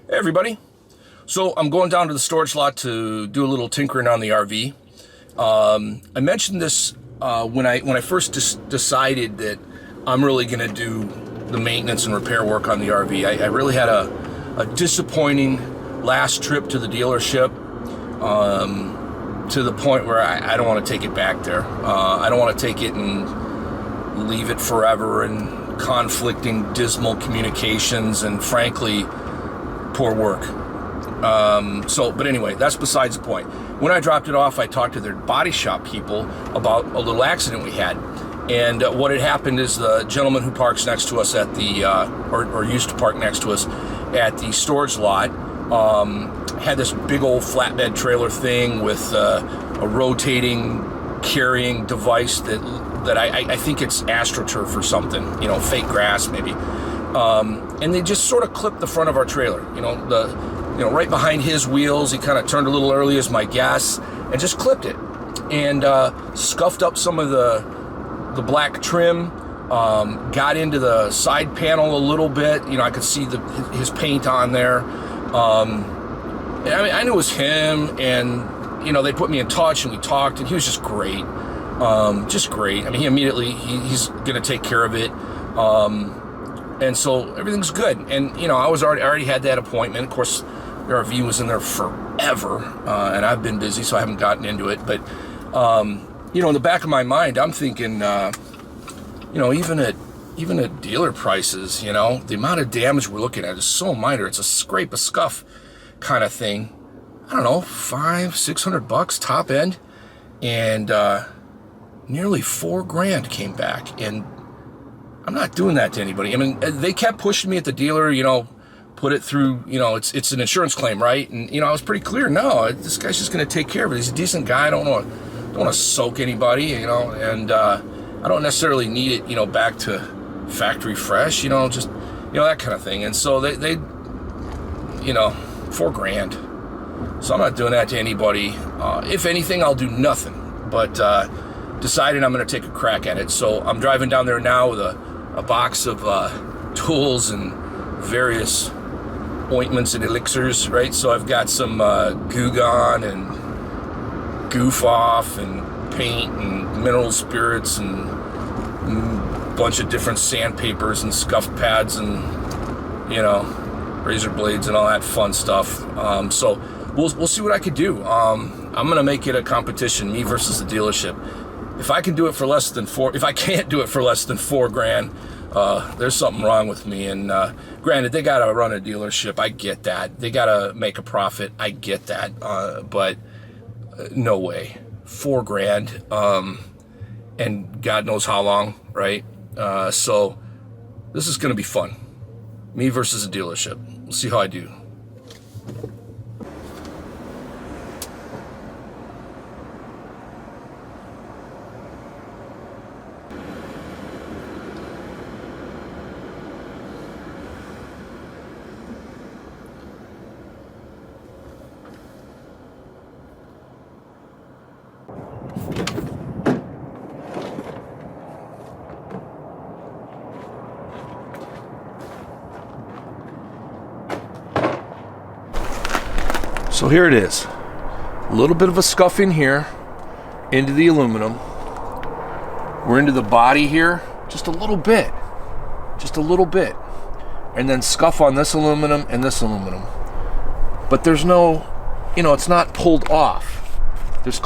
Hey everybody. So I'm going down to the storage lot to do a little tinkering on the RV. I mentioned this when I first decided that I'm really going to do the maintenance and repair work on the RV. I really had a disappointing last trip to the dealership, to the point where I don't want to take it back there. I don't want to take it and leave it forever in conflicting, dismal communications and frankly, poor work. But anyway, that's besides the point. When I dropped it off, I talked to their body shop people about a little accident we had. And what had happened is the gentleman who parks next to us at the, or used to park next to us at the storage lot, had this big old flatbed trailer thing with a rotating carrying device that I think it's AstroTurf or something, fake grass maybe. And they just sort of clipped the front of our trailer, right behind his wheels. He kind of turned a little early as my guess and just clipped it and scuffed up some of the black trim, got into the side panel a little bit. I could see his paint on there. I knew it was him, and they put me in touch and we talked, and he was just great. Just great. He immediately, he's going to take care of it. And so everything's good. And, I already had that appointment. Of course, the RV was in there forever. And I've been busy, so I haven't gotten into it. But, in the back of my mind, I'm thinking, even at dealer prices, the amount of damage we're looking at is so minor. It's a scrape, a scuff kind of thing. I don't know, $500-600 top end. And, nearly $4,000 came back. And I'm not doing that to anybody. They kept pushing me at the dealer, put it through, it's an insurance claim, right? And, I was pretty clear, no, this guy's just going to take care of it. He's a decent guy. I don't want to soak anybody, and I don't necessarily need it, back to factory fresh, just, that kind of thing. And so they $4,000. So I'm not doing that to anybody. If anything, I'll do nothing, but decided I'm going to take a crack at it. So I'm driving down there now with a box of tools and various ointments and elixirs, right? So I've got some Goo Gone and Goof Off and paint and mineral spirits and a bunch of different sandpapers and scuff pads and razor blades and all that fun stuff. So we'll see what I could do. I'm gonna make it a competition, me versus the dealership. If I can do it for less than if I can't do it for less than $4,000, there's something wrong with me. And granted, they gotta run a dealership. I get that. They gotta make a profit. I get that. But no way, $4,000, and God knows how long, right? So this is gonna be fun. Me versus a dealership. We'll see how I do. So here it is. A little bit of a scuff in here into the aluminum. We're into the body here, just a little bit. And then scuff on this aluminum and this aluminum. But there's no, it's not pulled off. There's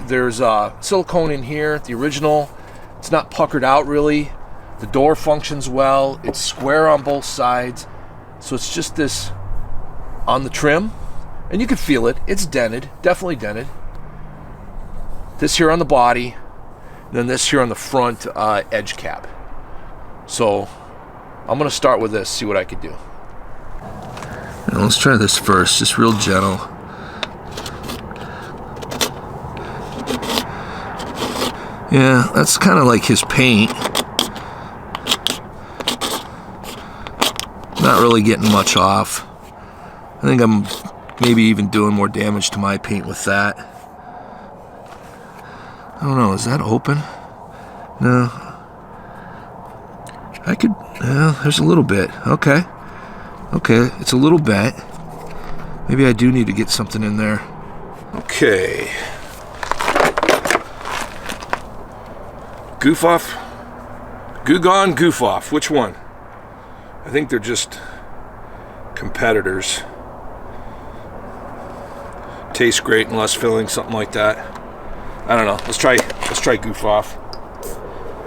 there's silicone in here, the original. It's not puckered out really. The door functions well. It's square on both sides. So it's just this on the trim. And you can feel it. It's dented, definitely dented. This here on the body, then this here on the front edge cap. So I'm going to start with this, see what I could do. Now let's try this first, just real gentle. Yeah, that's kind of like his paint. Not really getting much off. I think I'm maybe even doing more damage to my paint with that. I don't know, is that open? No. I could, there's a little bit. Okay, it's a little bent. Maybe I do need to get something in there. Okay. Goof off? Goo gone, goof off. Which one? I think they're just competitors. Tastes great and less filling, something like that. I don't know. Let's try goof off.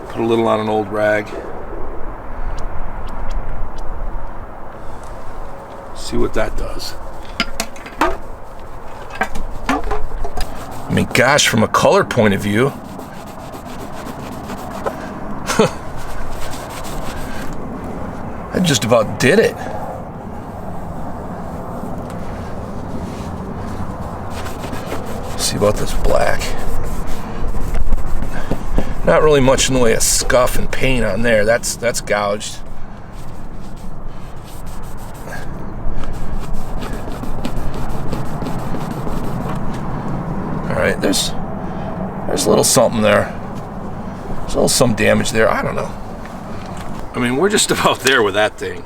Put a little on an old rag. See what that does. I mean, gosh, from a color point of view, I just about did it. See about this black. Not really much in the way of scuff and paint on there. That's gouged. All right, there's a little something there. There's a little some damage there. I don't know. I mean, we're just about there with that thing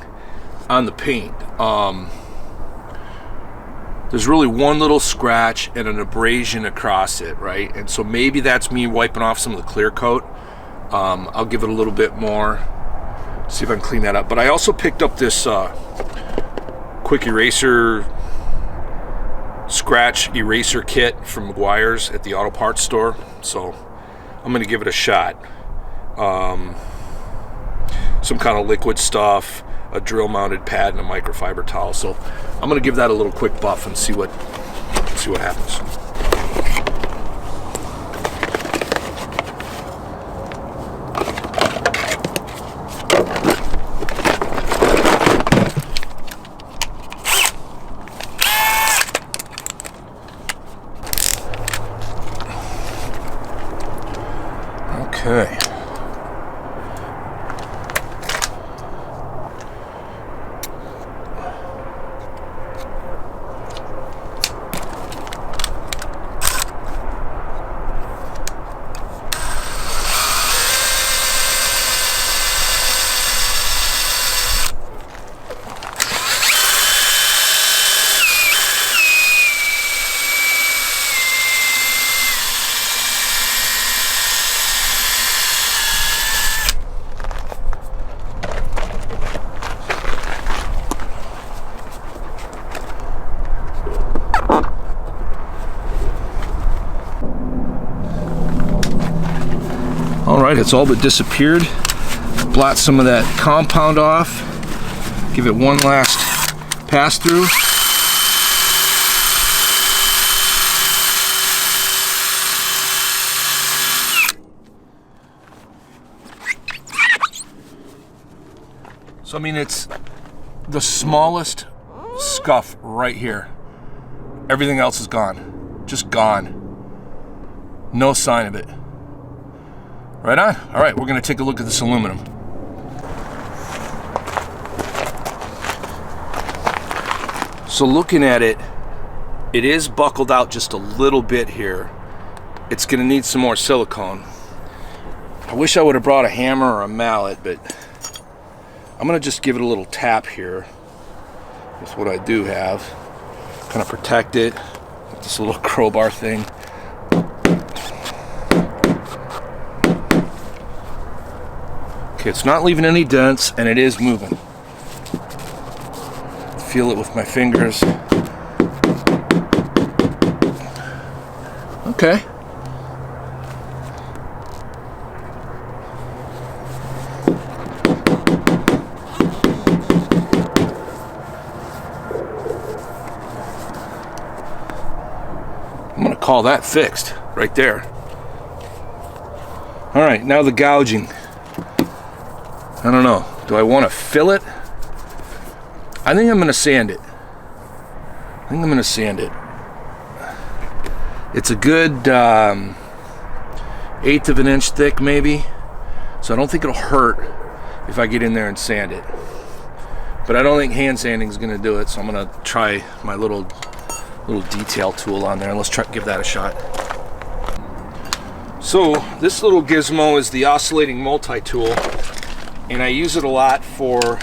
on the paint. There's really one little scratch and an abrasion across it, right? And so maybe that's me wiping off some of the clear coat. I'll give it a little bit more, see if I can clean that up. But I also picked up this quick eraser scratch eraser kit from Meguiar's at the auto parts store. So I'm gonna give it a shot. Some kind of liquid stuff, a drill mounted pad, and a microfiber towel. So I'm gonna give that a little quick buff and see what happens. Okay. Alright, it's all but disappeared. Blot some of that compound off. Give it one last pass through. So I mean, it's the smallest scuff right here. Everything else is gone. Just gone. No sign of it. Right on? All right, we're gonna take a look at this aluminum. So looking at it, it is buckled out just a little bit here. It's gonna need some more silicone. I wish I would have brought a hammer or a mallet, but I'm gonna just give it a little tap here. That's what I do have. Kind of protect it with this little crowbar thing. Okay, it's not leaving any dents, and it is moving. Feel it with my fingers. Okay. I'm gonna call that fixed right there. All right, now the gouging. I don't know. Do I want to fill it? I think I'm going to sand it. It's a good 1/8 of an inch thick, maybe. So I don't think it'll hurt if I get in there and sand it. But I don't think hand sanding is going to do it. So I'm going to try my little detail tool on there, and let's give that a shot. So this little gizmo is the oscillating multi-tool. And I use it a lot for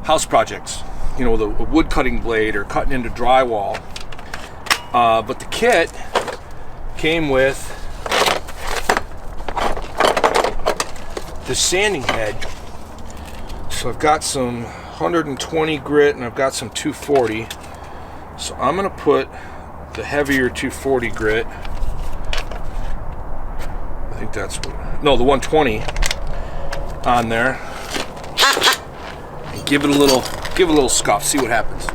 house projects. you know, with a wood cutting blade or cutting into drywall. But the kit came with the sanding head. So I've got some 120 grit and I've got some 240. So I'm gonna put the heavier 240 grit. I think that's what, no, the 120 on there. And give it a little scuff, see what happens.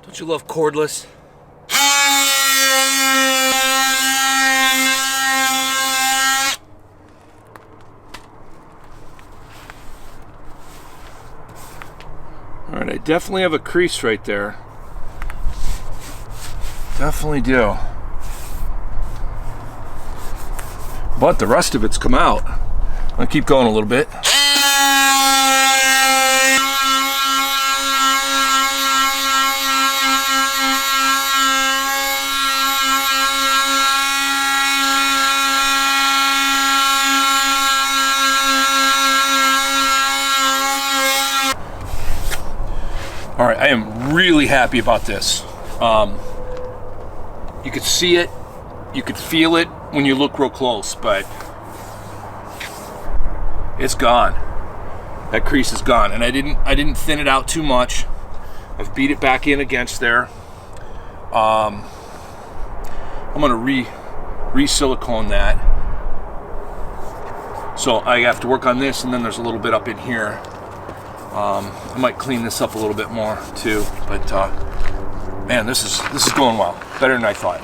Don't you love cordless? All right, I definitely have a crease right there. Definitely do. But the rest of it's come out. I'm gonna keep going a little bit. All right, I am really happy about this. You could see it, you could feel it when you look real close, but it's gone. That crease is gone, and I didn't thin it out too much. I've beat it back in against there. I'm gonna re-silicone that. So I have to work on this, and then there's a little bit up in here. I might clean this up a little bit more too, but man, this is going well. Better than I thought.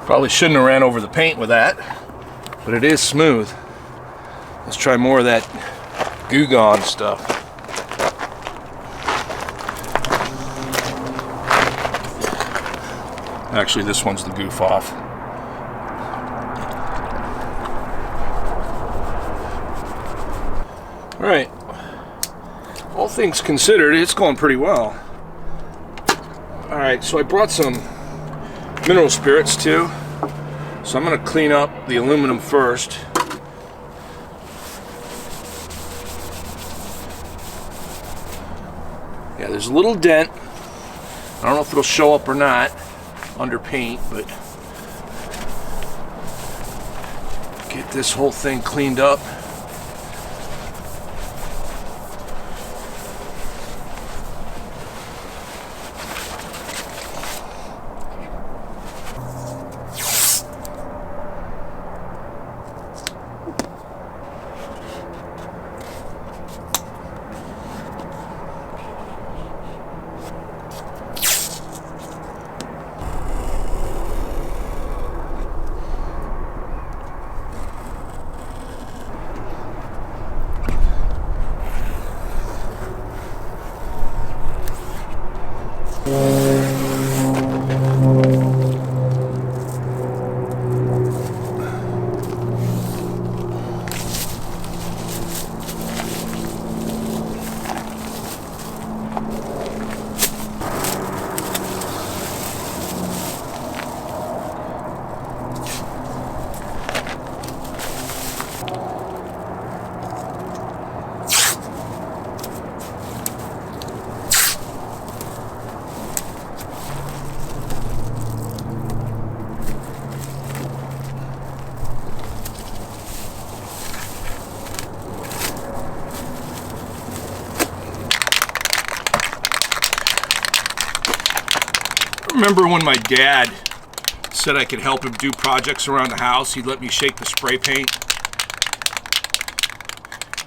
Probably shouldn't have ran over the paint with that, but it is smooth. Let's try more of that Goo Gone stuff. Actually, this one's the Goof Off. All right, all things considered, it's going pretty well. All right, so I brought some mineral spirits too. So I'm going to clean up the aluminum first. Yeah, there's a little dent. I don't know if it'll show up or not under paint, but get this whole thing cleaned up. remember when my dad said I could help him do projects around the house. He'd let me shake the spray paint.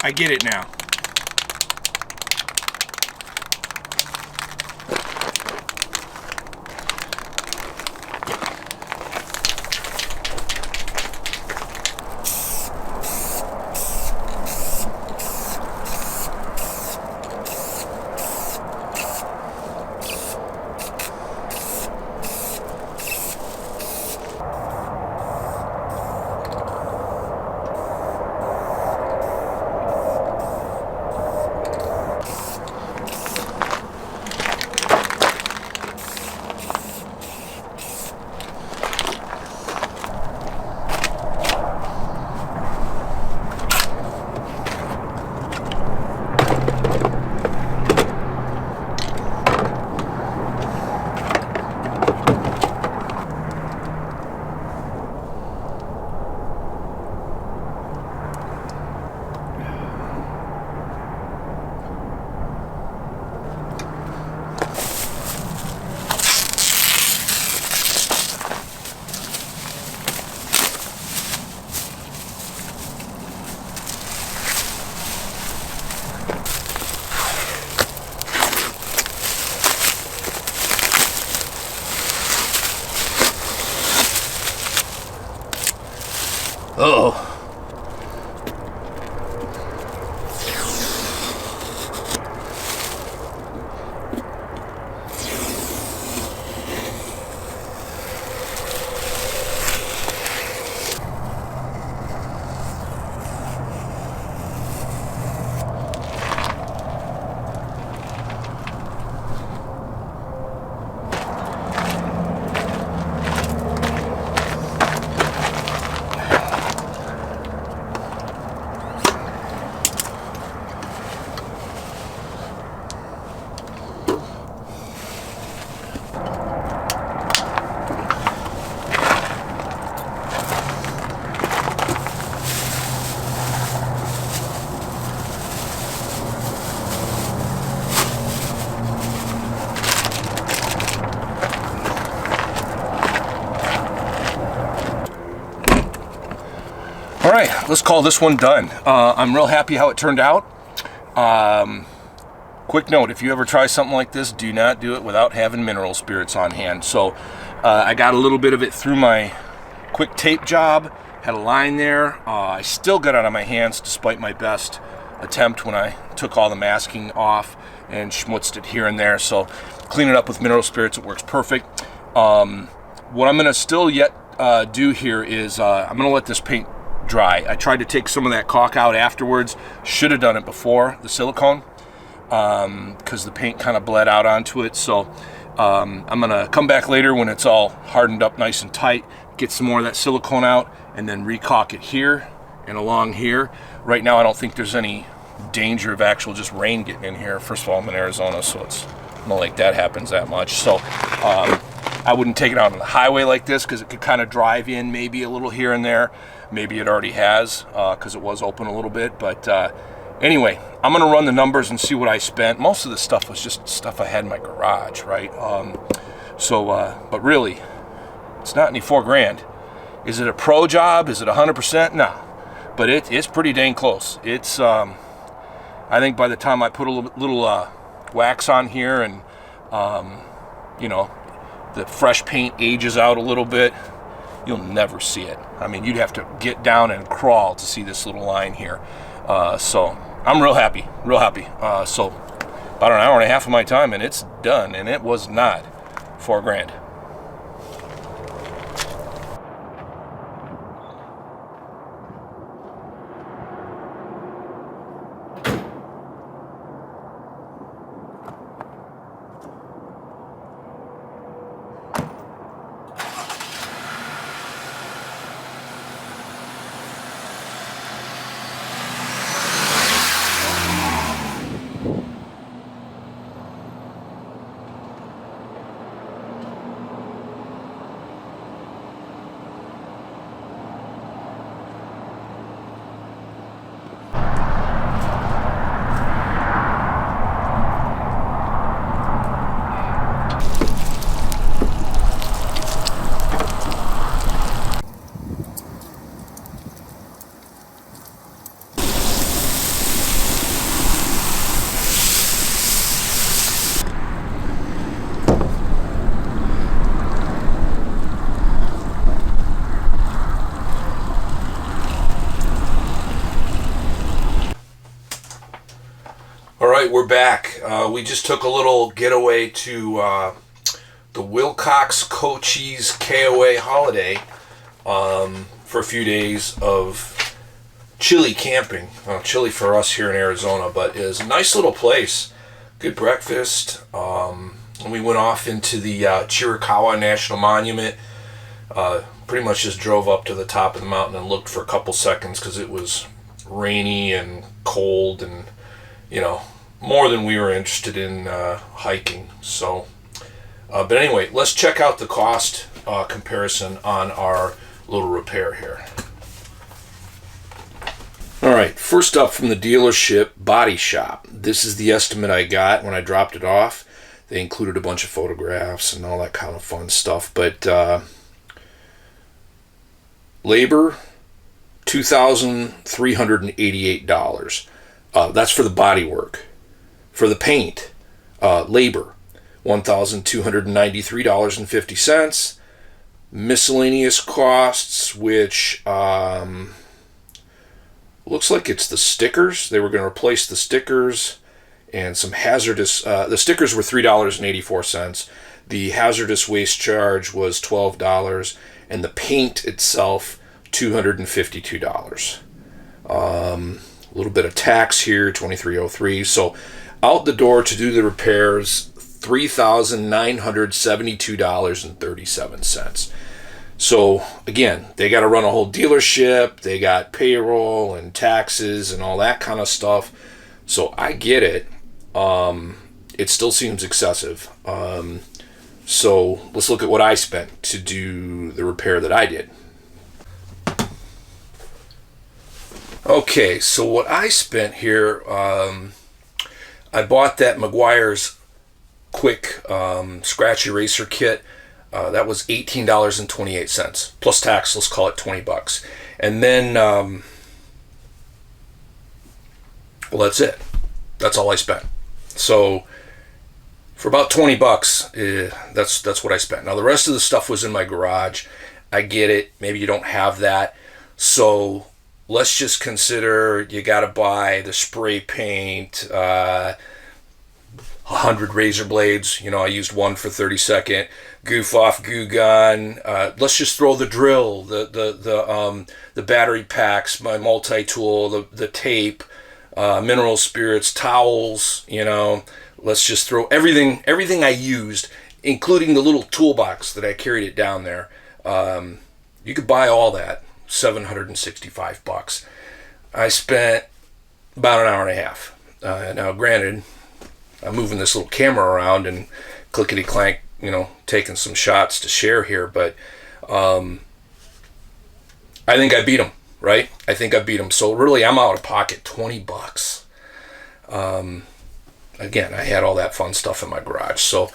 I get it now. Uh-oh. All right, let's call this one done. I'm real happy how it turned out. Quick note, if you ever try something like this, do not do it without having mineral spirits on hand. So I got a little bit of it through my quick tape job, had a line there. I still got it on my hands despite my best attempt when I took all the masking off and schmutzed it here and there. So clean it up with mineral spirits, it works perfect. What I'm gonna still yet do here is I'm gonna let this paint dry. I tried to take some of that caulk out afterwards. Should have done it before the silicone because the paint kind of bled out onto it. So I'm gonna come back later when it's all hardened up nice and tight, get some more of that silicone out, and then re-caulk it here and along here. Right now I don't think there's any danger of actual just rain getting in here. First of all, I'm in Arizona, so it's not like that happens that much. So I wouldn't take it out on the highway like this because it could kind of drive in maybe a little here and there. Maybe it already has because it was open a little bit. But anyway, I'm going to run the numbers and see what I spent. Most of the stuff was just stuff I had in my garage, right? But really, it's not any $4,000. Is it a pro job? Is it 100%? No. But it's pretty dang close. It's, I think by the time I put a little wax on here and, you know, the fresh paint ages out a little bit, you'll never see it. I mean, you'd have to get down and crawl to see this little line here. So I'm real happy, real happy. So about an hour and a half of my time and it's done, and it was not $4,000. right, we're back. We just took a little getaway to the Wilcox Cochise KOA holiday for a few days of chilly camping. Chilly for us here in Arizona, but it is a nice little place. Good breakfast. And we went off into the Chiricahua National Monument. Pretty much just drove up to the top of the mountain and looked for a couple seconds because it was rainy and cold and, you know, more than we were interested in hiking. So, but anyway, let's check out the cost comparison on our little repair here. All right, first up from the dealership body shop. This is the estimate I got when I dropped it off. They included a bunch of photographs and all that kind of fun stuff. But labor, $2,388. That's for the body work. For the paint, labor, $1,293.50. Miscellaneous costs, which looks like it's the stickers. They were going to replace the stickers and some hazardous... the stickers were $3.84. The hazardous waste charge was $12. And the paint itself, $252. A little bit of tax here, $23.03. So out the door to do the repairs, $3,972.37. So again, they got to run a whole dealership. They got payroll and taxes and all that kind of stuff. So I get it. It still seems excessive. So let's look at what I spent to do the repair that I did. Okay, so what I spent here, I bought that Meguiar's quick scratch eraser kit. That was $18.28 plus tax. Let's call it $20. And then, well, that's it. That's all I spent. So for about $20, that's what I spent. Now the rest of the stuff was in my garage. I get it. Maybe you don't have that. So let's just consider you got to buy the spray paint, 100 razor blades. You know, I used one for 30-second. Goof off goo gun. Let's just throw the drill, the battery packs, my multi-tool, the tape, mineral spirits, towels. You know, let's just throw everything I used, including the little toolbox that I carried it down there. You could buy all that. $765. I spent about an hour and a half. Now, granted, I'm moving this little camera around and clickety-clank, you know, taking some shots to share here, but I think I beat them, right? I think I beat them. So really, I'm out of pocket $20. Again, I had all that fun stuff in my garage. So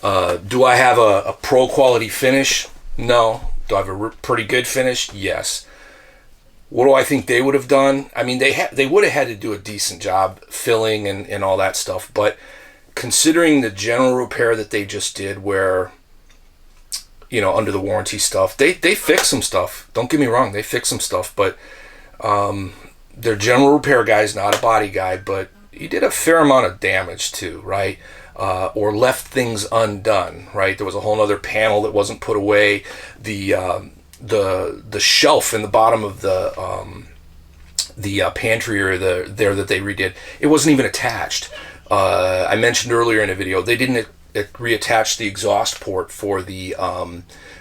do I have a pro quality finish? No. Do I have a pretty good finish? Yes. What do I think they would have done? I mean, they would have had to do a decent job filling and all that stuff. But considering the general repair that they just did where, you know, under the warranty stuff, they fixed some stuff. Don't get me wrong, they fixed some stuff. But their general repair guy is not a body guy, but he did a fair amount of damage too, right? Or left things undone, right? There was a whole other panel that wasn't put away. The shelf in the bottom of the pantry or there that they redid, it wasn't even attached. I mentioned earlier in a video they didn't reattach the exhaust port for the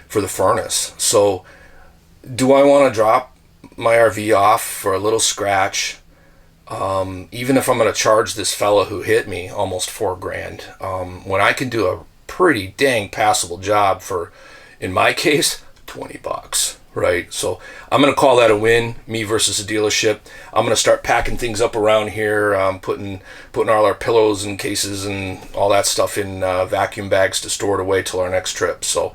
furnace. So, do I want to drop my RV off for a little scratch? Even if I'm going to charge this fella who hit me almost $4,000, when I can do a pretty dang passable job for, in my case, $20, right? So I'm going to call that a win, me versus a dealership. I'm going to start packing things up around here, putting all our pillows and cases and all that stuff in vacuum bags to store it away till our next trip. So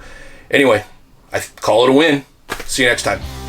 anyway, I call it a win. See you next time.